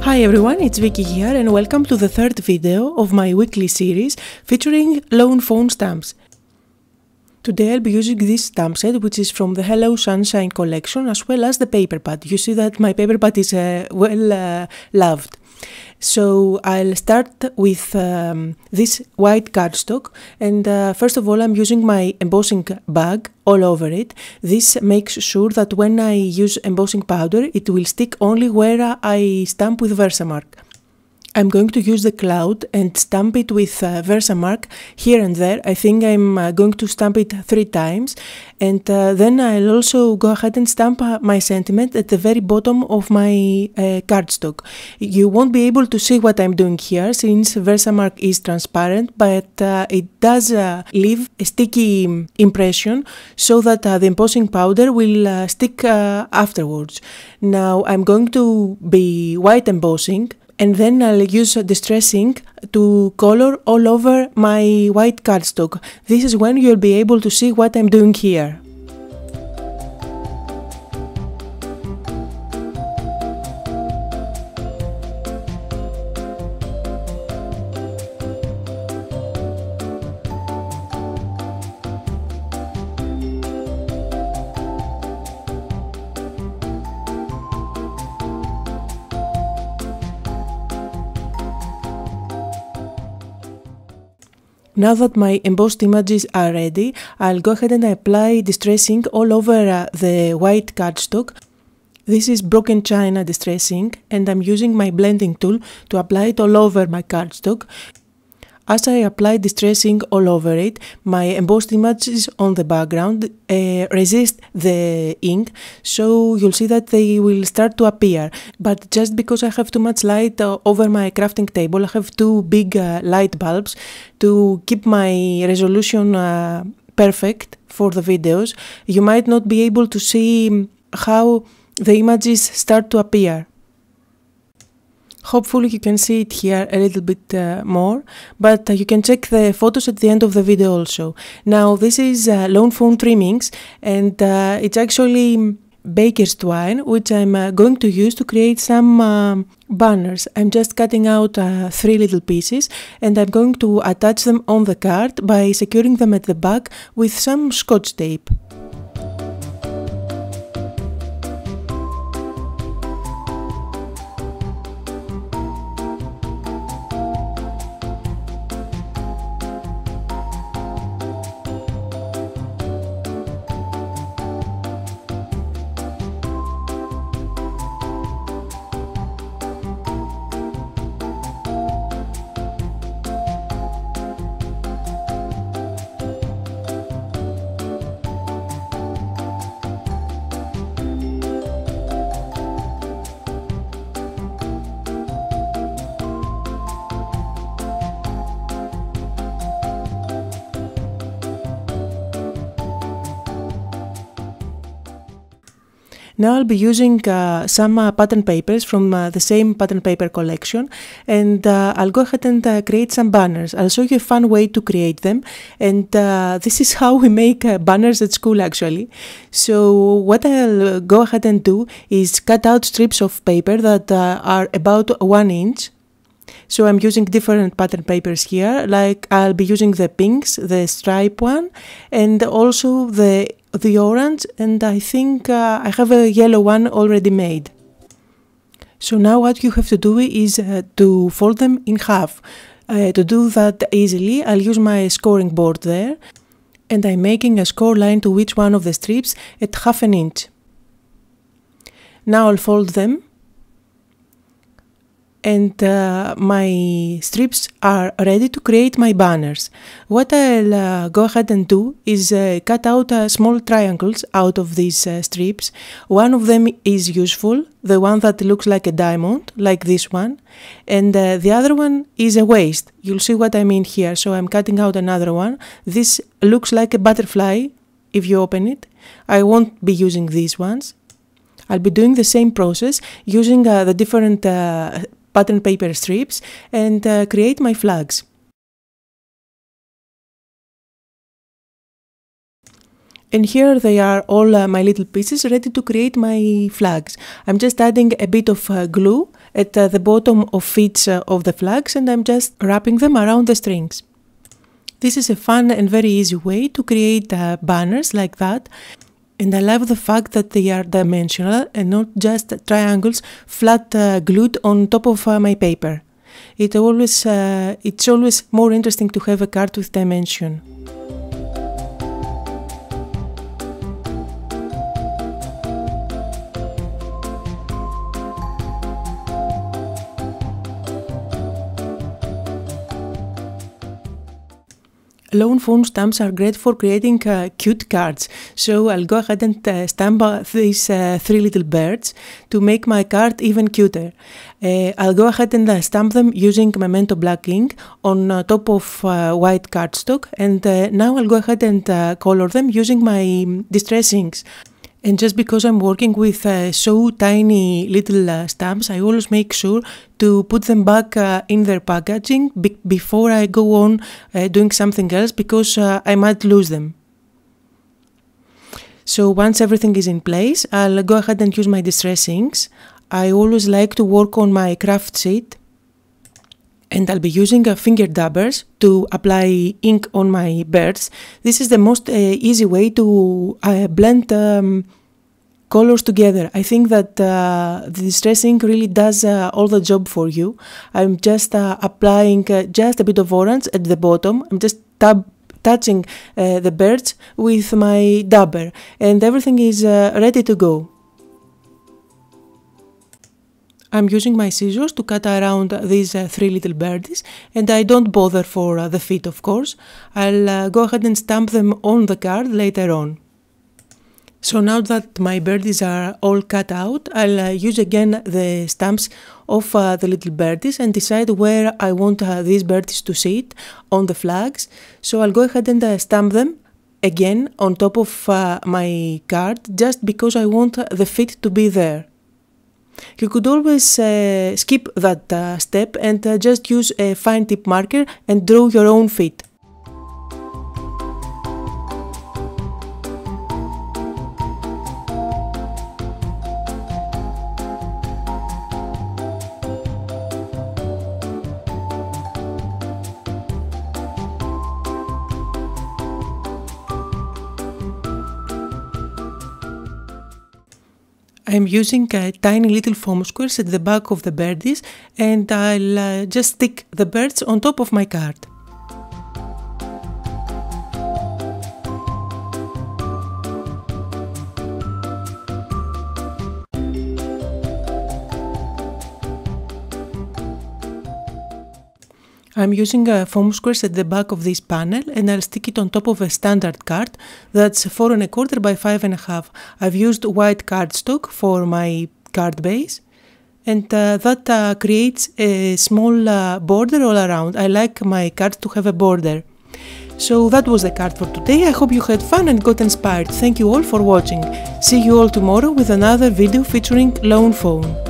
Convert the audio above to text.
Hi everyone, it's Vicky here and welcome to the third video of my weekly series featuring Lawn Fawn stamps. Today I'll be using this stamp set, which is from the Hello Sunshine collection, as well as the paper pad. You see that my paper pad is well loved. So I'll start with this white cardstock, and first of all I'm using my embossing bag all over it. This makes sure that when I use embossing powder it will stick only where I stamp with Versamark. I'm going to use the cloud and stamp it with Versamark here and there. I think I'm going to stamp it 3 times, and then I'll also go ahead and stamp my sentiment at the very bottom of my cardstock. You won't be able to see what I'm doing here since Versamark is transparent, but it does leave a sticky impression so that the embossing powder will stick afterwards. Now I'm going to be white embossing, and then I'll use distressing to color all over my white cardstock. This is when you'll be able to see what I'm doing here. Now that my embossed images are ready, I'll go ahead and apply distressing all over the white cardstock. This is broken china distressing, and I'm using my blending tool to apply it all over my cardstock. As I apply distressing all over it, my embossed images on the background resist the ink, so you'll see that they will start to appear. But just because I have too much light over my crafting table, I have 2 big light bulbs to keep my resolution perfect for the videos. You might not be able to see how the images start to appear. Hopefully you can see it here a little bit more, but you can check the photos at the end of the video also. Now this is Lawn Fawn trimmings, and it's actually baker's twine, which I'm going to use to create some banners. I'm just cutting out 3 little pieces, and I'm going to attach them on the card by securing them at the back with some scotch tape. Now I'll be using some pattern papers from the same pattern paper collection, and I'll go ahead and create some banners. I'll show you a fun way to create them, and this is how we make banners at school actually. So what I'll go ahead and do is cut out strips of paper that are about 1 inch. So I'm using different pattern papers here, like I'll be using the pinks, the stripe one, and also the orange, and I think I have a yellow one already made. So now what you have to do is to fold them in half. To do that easily, I'll use my scoring board there, and I'm making a score line to each one of the strips at 1/2 inch. Now I'll fold them, and my strips are ready to create my banners. What I'll go ahead and do is cut out small triangles out of these strips. One of them is useful, the one that looks like a diamond, like this one, and the other one is a waist. You'll see what I mean here, so I'm cutting out another one. This looks like a butterfly if you open it. I won't be using these ones. I'll be doing the same process using the different pattern paper strips and create my flags. And here they are all my little pieces ready to create my flags. I'm just adding a bit of glue at the bottom of each of the flags, and I'm just wrapping them around the strings. This is a fun and very easy way to create banners like that. And I love the fact that they are dimensional and not just triangles flat glued on top of my paper. It's always more interesting to have a card with dimension. Lawn Fawn stamps are great for creating cute cards, so I'll go ahead and stamp these 3 little birds to make my card even cuter. I'll go ahead and stamp them using Memento black ink on top of white cardstock, and now I'll go ahead and color them using my distress inks. And just because I'm working with so tiny little stamps, I always make sure to put them back in their packaging before I go on doing something else, because I might lose them. So once everything is in place, I'll go ahead and use my distress inks. I always like to work on my craft sheet, and I'll be using finger dabbers to apply ink on my birds. This is the most easy way to blend colors together. I think that the distress ink really does all the job for you. I'm just applying just a bit of orange at the bottom. I'm just touching the birds with my dabber, and everything is ready to go. I'm using my scissors to cut around these 3 little birdies, and I don't bother for the feet, of course. I'll go ahead and stamp them on the card later on. So now that my birdies are all cut out, I'll use again the stamps of the little birdies and decide where I want these birdies to sit on the flags. So I'll go ahead and stamp them again on top of my card, just because I want the feet to be there. You could always skip that step and just use a fine tip marker and draw your own feet. I'm using tiny little foam squares at the back of the birdies, and I'll just stick the birds on top of my card. I'm using foam squares at the back of this panel, and I'll stick it on top of a standard card that's 4 1/4 by 5 1/2. I've used white cardstock for my card base, and that creates a small border all around. I like my cards to have a border. So that was the card for today. I hope you had fun and got inspired. Thank you all for watching. See you all tomorrow with another video featuring Lawn Fawn.